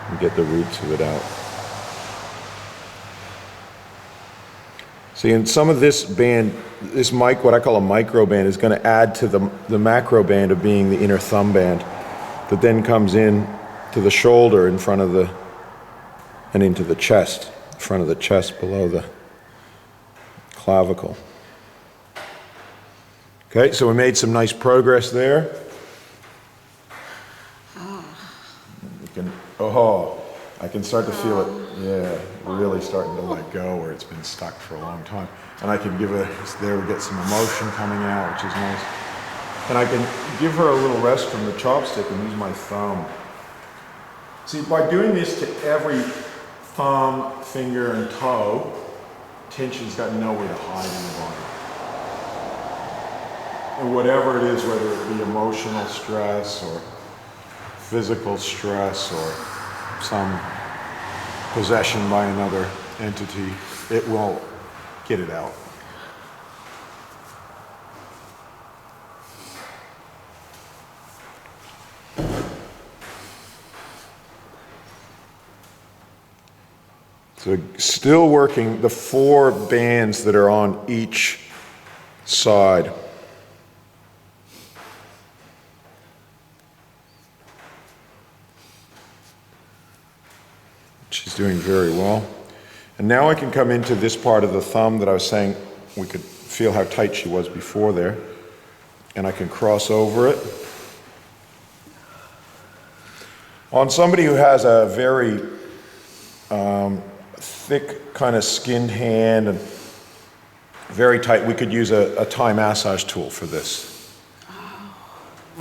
and get the roots of it out. See, and some of this band, this what I call a micro band, is going to add to the macro band of being the inner thumb band that then comes in to the shoulder in front of the, and into the chest, in front of the chest below the clavicle. Okay, so we made some nice progress there. You can, I can start to feel it, yeah, really starting to let go where it's been stuck for a long time. And I can give there we get some emotion coming out, which is nice. And I can give her a little rest from the chopstick and use my thumb. See, by doing this to every thumb, finger, and toe, tension's got nowhere to hide in the body. And whatever it is, whether it be emotional stress or physical stress or some possession by another entity, it will get it out. So still working the 4 bands that are on each side. She's doing very well. And now I can come into this part of the thumb that I was saying we could feel how tight she was before there. And I can cross over it. On somebody who has a very thick kind of skinned hand and very tight, we could use a Thai massage tool for this.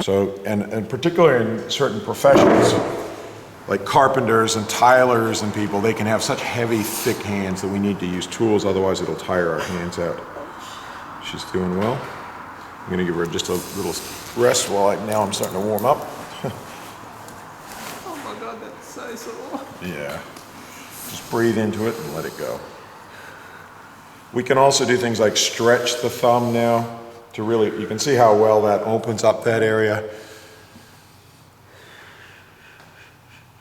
So, and particularly in certain professions, like carpenters and tilers and people, they can have such heavy, thick hands that we need to use tools, otherwise it'll tire our hands out. She's doing well. I'm gonna give her just a little rest while now I'm starting to warm up. Oh my God, that's so sore. Yeah. Just breathe into it and let it go. We can also do things like stretch the thumb now to really, you can see how well that opens up that area.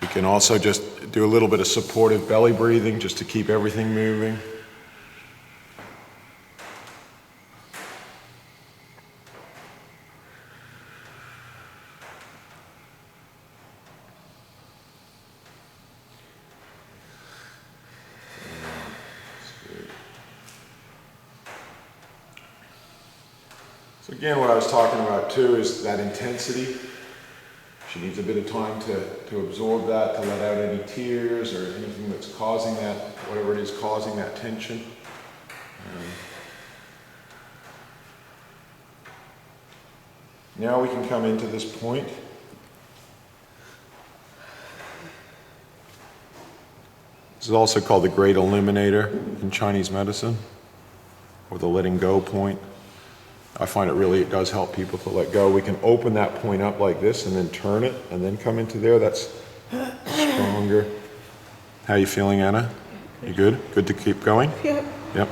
We can also just do a little bit of supportive belly breathing just to keep everything moving. So again, what I was talking about too is that intensity. She needs a bit of time to absorb that, to let out any tears or anything that's causing that, whatever it is causing that tension. Now we can come into this point. This is also called the great eliminator in Chinese medicine, or the letting go point. I find it does help people to let go. We can open that point up like this and then turn it and then come into there. That's stronger. How are you feeling, Anna? You good? Good to keep going? Yep. Yep.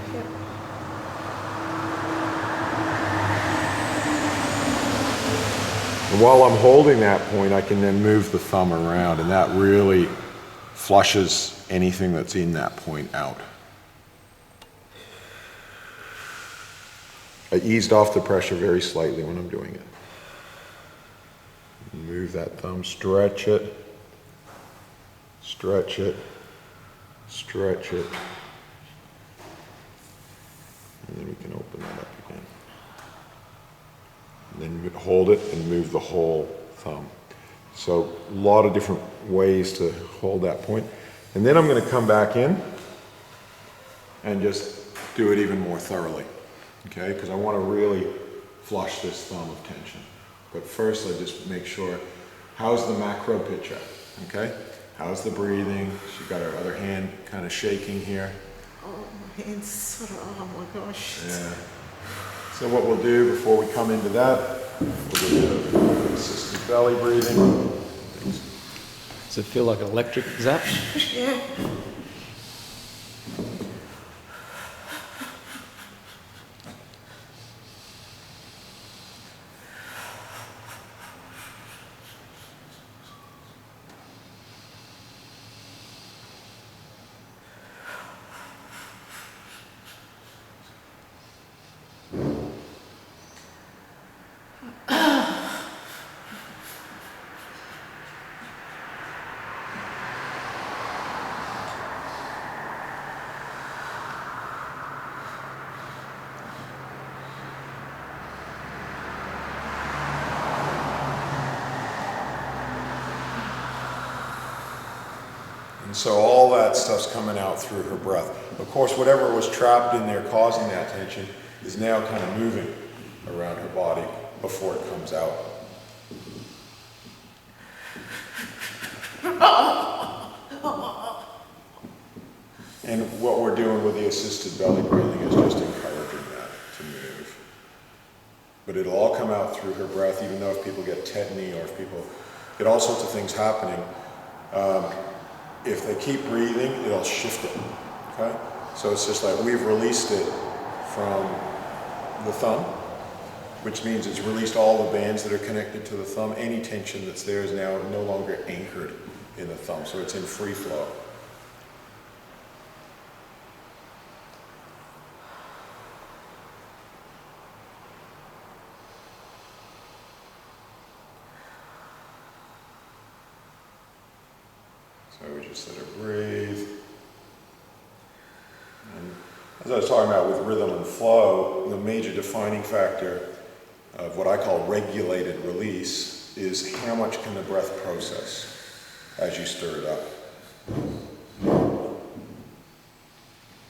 And while I'm holding that point, I can then move the thumb around, and that really flushes anything that's in that point out. I eased off the pressure very slightly when I'm doing it. Move that thumb, stretch it, stretch it, stretch it. And then we can open that up again. And then hold it and move the whole thumb. So a lot of different ways to hold that point. And then I'm going to come back in and just do it even more thoroughly. Okay, because I want to really flush this thumb of tension. But first I just make sure, how's the macro picture? Okay, how's the breathing? She's got her other hand kind of shaking here. Oh, my hands, oh my gosh. Yeah. So what we'll do before we come into that, we'll do a bit of assisted belly breathing. Does it feel like an electric zap? Yeah. And so all that stuff's coming out through her breath. Of course, whatever was trapped in there causing that tension is now kind of moving around her body before it comes out. And what we're doing with the assisted belly breathing is just encouraging that to move. But it'll all come out through her breath, even though if people get tetany or if people get all sorts of things happening, if they keep breathing, it'll shift it, okay? So it's just like we've released it from the thumb, which means it's released all the bands that are connected to the thumb. Any tension that's there is now no longer anchored in the thumb, so it's in free flow. So we just let her breathe. And as I was talking about with rhythm and flow, the major defining factor of what I call regulated release is how much can the breath process as you stir it up.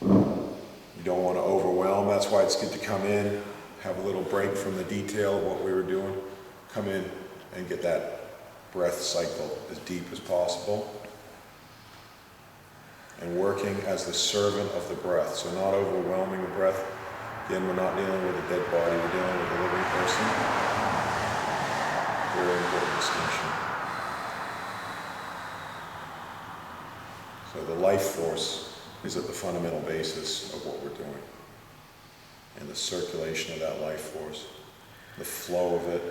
You don't want to overwhelm. That's why it's good to come in, have a little break from the detail of what we were doing, come in and get that breath cycle as deep as possible. And working as the servant of the breath, so not overwhelming the breath. Again, we're not dealing with a dead body, we're dealing with a living person. Very important distinction. So the life force is at the fundamental basis of what we're doing. And the circulation of that life force, the flow of it,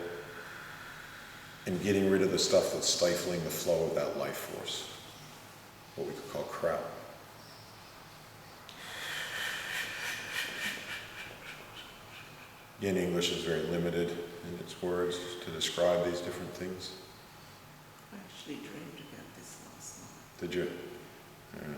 and getting rid of the stuff that's stifling the flow of that life force. What we could call crap. Again, English is very limited in its words to describe these different things. I actually dreamed about this last night. Did you? Yeah.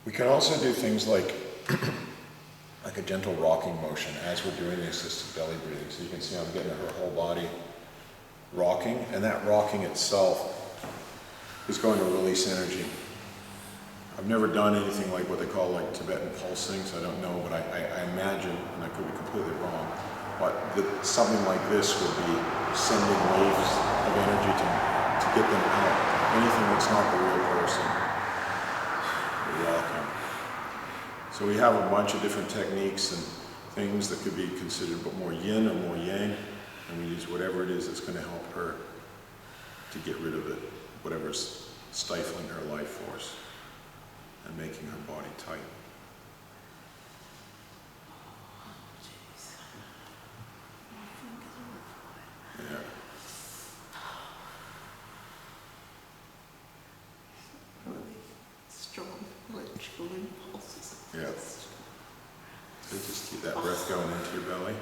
We can also do things like a gentle rocking motion as we're doing the assisted belly breathing. So you can see I'm getting her whole body rocking, and that rocking itself is going to release energy. I've never done anything like what they call like Tibetan pulsing, so I don't know, but I imagine, and I could be completely wrong, but something like this would be sending waves of energy to get them out. Anything that's not the real person. Welcome. So we have a bunch of different techniques and things that could be considered but more yin or more yang, and we use whatever it is that's going to help her to get rid of it, whatever's stifling her life force and making her body tight. Yeah. Really strong electrical impulses. Yeah. So just keep that breath going into your belly.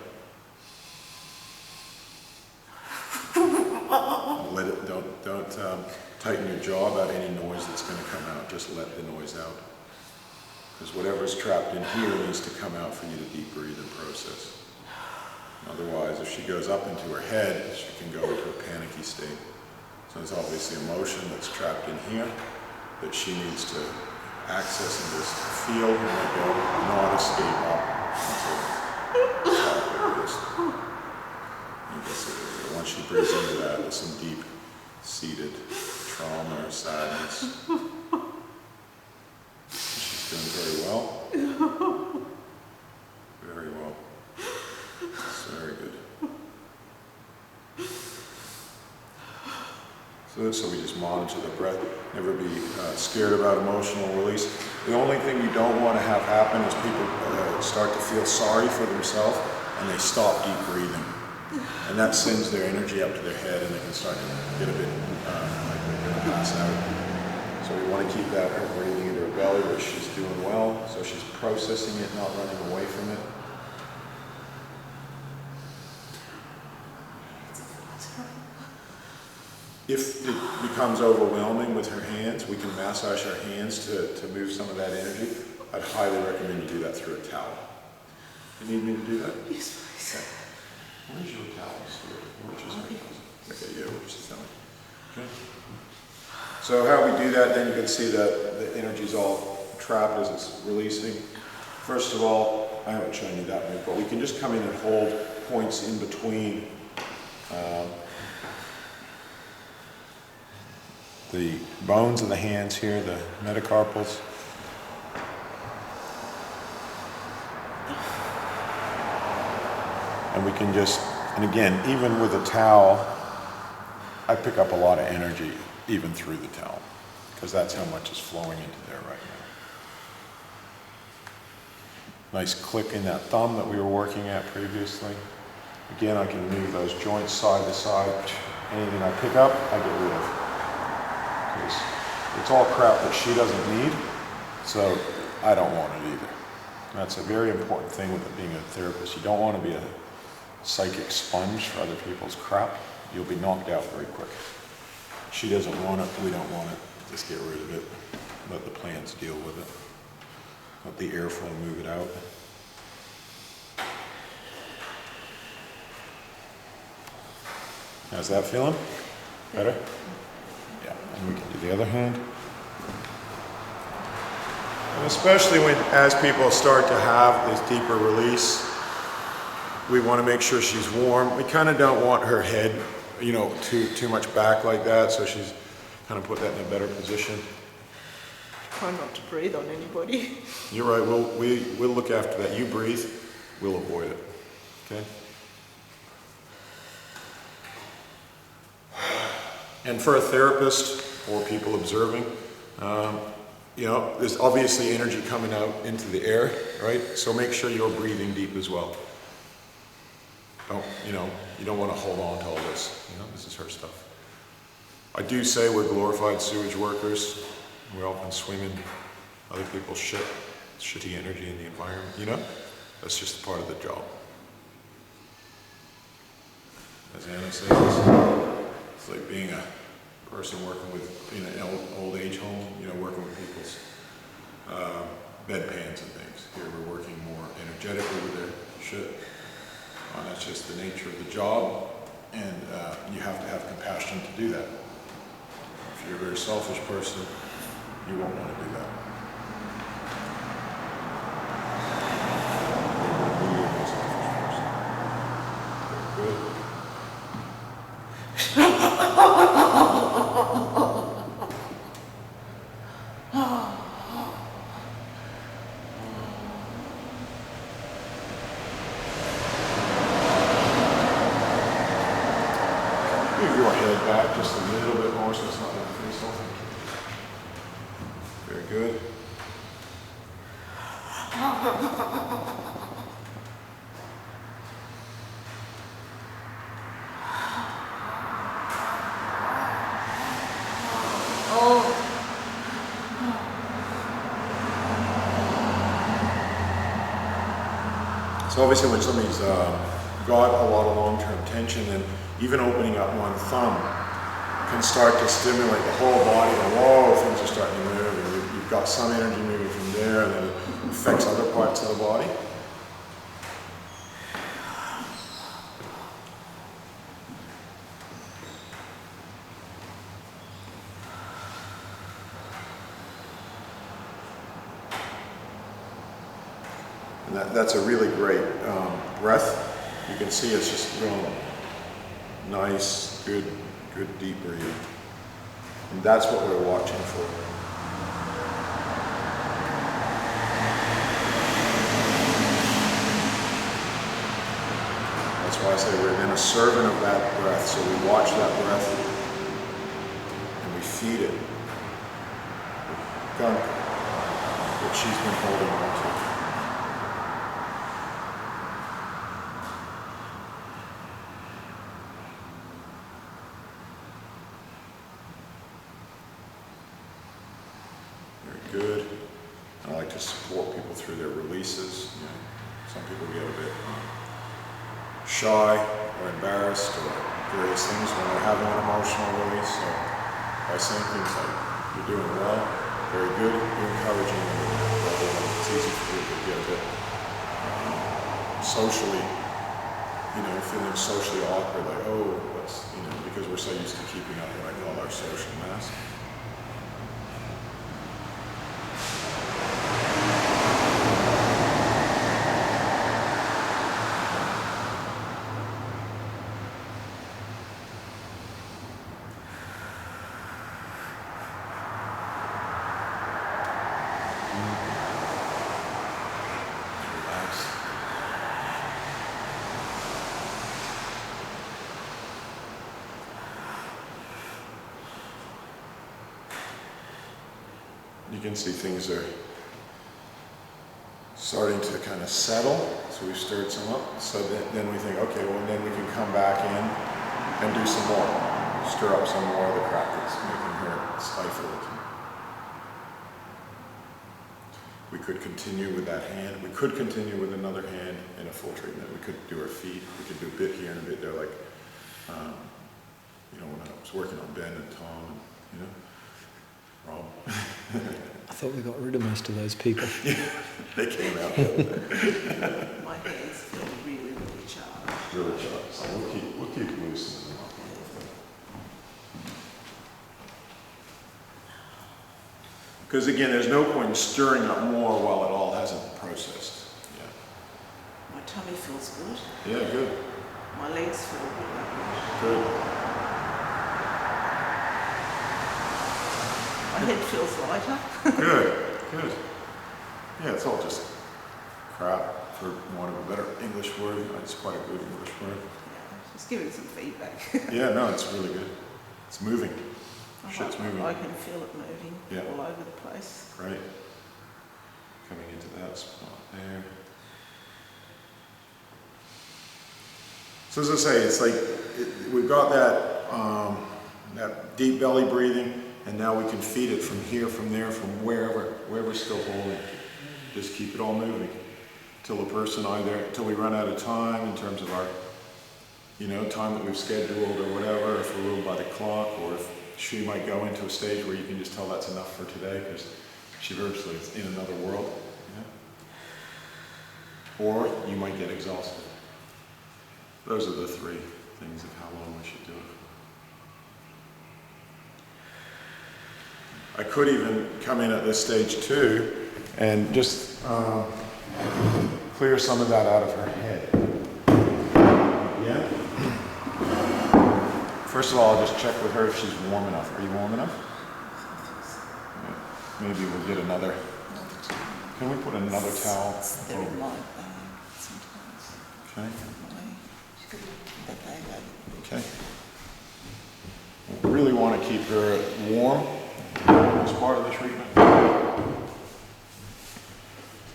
Let it, don't tighten your jaw about any noise that's going to come out. Just let the noise out. Because whatever's trapped in here needs to come out for you to deep breathe and process. Otherwise, if she goes up into her head, she can go into a panicky state. So there's obviously emotion that's trapped in here that she needs to access and just feel and let go, not escape up until once she breathes into that, there's some deep-seated trauma or sadness. She's doing very well. Very well. That's very good. So we just monitor the breath. Never be scared about emotional release. The only thing you don't want to have happen is people start to feel sorry for themselves and they stop deep breathing. And that sends their energy up to their head and they can start to get a bit like they're going to pass out. So we want to keep that her breathing into her belly, but she's doing well. So she's processing it, not running away from it. If it becomes overwhelming with her hands, we can massage her hands to move some of that energy. I'd highly recommend you do that through a towel. You need me to do that? Yes, please. Okay. Where's your towels here? Okay, yeah, where's the towel? Okay. So how we do that, then you can see that the energy's all trapped as it's releasing. First of all, I haven't shown you that move, but we can just come in and hold points in between the bones of the hands here, the metacarpals. And we can just, and again, even with a towel, I pick up a lot of energy even through the towel, because that's how much is flowing into there right now. Nice click in that thumb that we were working at previously. Again, I can move those joints side to side. Anything I pick up, I get rid of. Because it's all crap that she doesn't need, so I don't want it either. And that's a very important thing with it being a therapist. You don't want to be a psychic sponge for other people's crap. You'll be knocked out very quick. She doesn't want it, we don't want it. Just get rid of it. Let the plants deal with it. Let the airflow move it out. How's that feeling? Better? Yeah, and we can do the other hand. And especially as people start to have this deeper release, we want to make sure she's warm. We kind of don't want her head, you know, too much back like that, so she's kind of put that in a better position. Try not to breathe on anybody. You're right, we'll look after that. You breathe, we'll avoid it, okay? And for a therapist or people observing, you know, there's obviously energy coming out into the air, right? So make sure you're breathing deep as well. You know, you don't want to hold on to all this. You know, this is her stuff. I do say we're glorified sewage workers. We often swim in other people's shitty energy in the environment. You know, that's just part of the job. As Anna says, it's like being a person working in an old age home. You know, working with people's bedpans and things. Here we're working more energetically with their shit. That's just the nature of the job, and you have to have compassion to do that. If you're a very selfish person, you won't want to do that. You're a very selfish person. Good. Move your head back just a little bit more so it's not going to face off. Very good. So obviously when somebody's got a lot of long-term tension, then even opening up one thumb can start to stimulate the whole body. And whoa, things are starting to move. And you've got some energy moving from there, and then it affects other parts of the body. And that's a really great breath. You can see it's just real nice, good deep breathing. And that's what we're watching for. That's why I say we're then a servant of that breath. So we watch that breath and we feed it. gunk that she's been holding on to. Very good. I like to support people through their releases. You know, some people get a bit shy or embarrassed or various things when they're having an emotional release. So by saying things like, "You're doing well, very good," you're encouraging them. Rather than it's easy for people to get a bit socially, you know, feeling socially awkward, like, oh, what's, you know, because we're so used to keeping up what I call our social mask. Relax. You can see things are starting to kind of settle, so we've stirred some up. So then we think, okay, well then we can come back in and do some more. Stir up some more of the crap that's making her stifled. We could continue with that hand. We could continue with another hand in a full treatment. We could do our feet. We could do a bit here and a bit there, like, you know, when I was working on Ben and Tom, and, you know, Rob. I thought we got rid of most of those people. Yeah, they came out the other day. My hands feel really, really charged. Really sharp. So we'll keep loosening them up. Because again, there's no point in stirring up more while it all hasn't processed. My tummy feels good. Yeah, good. My legs feel really good. Good. My head feels lighter. Good. Good. Yeah, it's all just crap, for want of a better English word. It's quite a good English word. Yeah, just giving some feedback. Yeah, no, it's really good. It's moving. Shit's moving. I can feel it moving Yeah. all over the place. Right. Coming into that spot there. So as I say, it's like we've got that deep belly breathing, and now we can feed it from here, from there, from wherever we're still holding. Just keep it all moving till till we run out of time in terms of our, you know, time that we've scheduled or whatever, if we're ruled by the clock, or if she might go into a stage where you can just tell that's enough for today because she virtually is in another world. You know? Or you might get exhausted. Those are the three things of how long we should do it. I could even come in at this stage too and just clear some of that out of her head. Yeah? First of all, I'll just check with her if she's warm enough. Are you warm enough? Yeah. Maybe we'll get another. Can we put another towel? They're in my bag sometimes. Okay. The bag over. Okay. We really want to keep her warm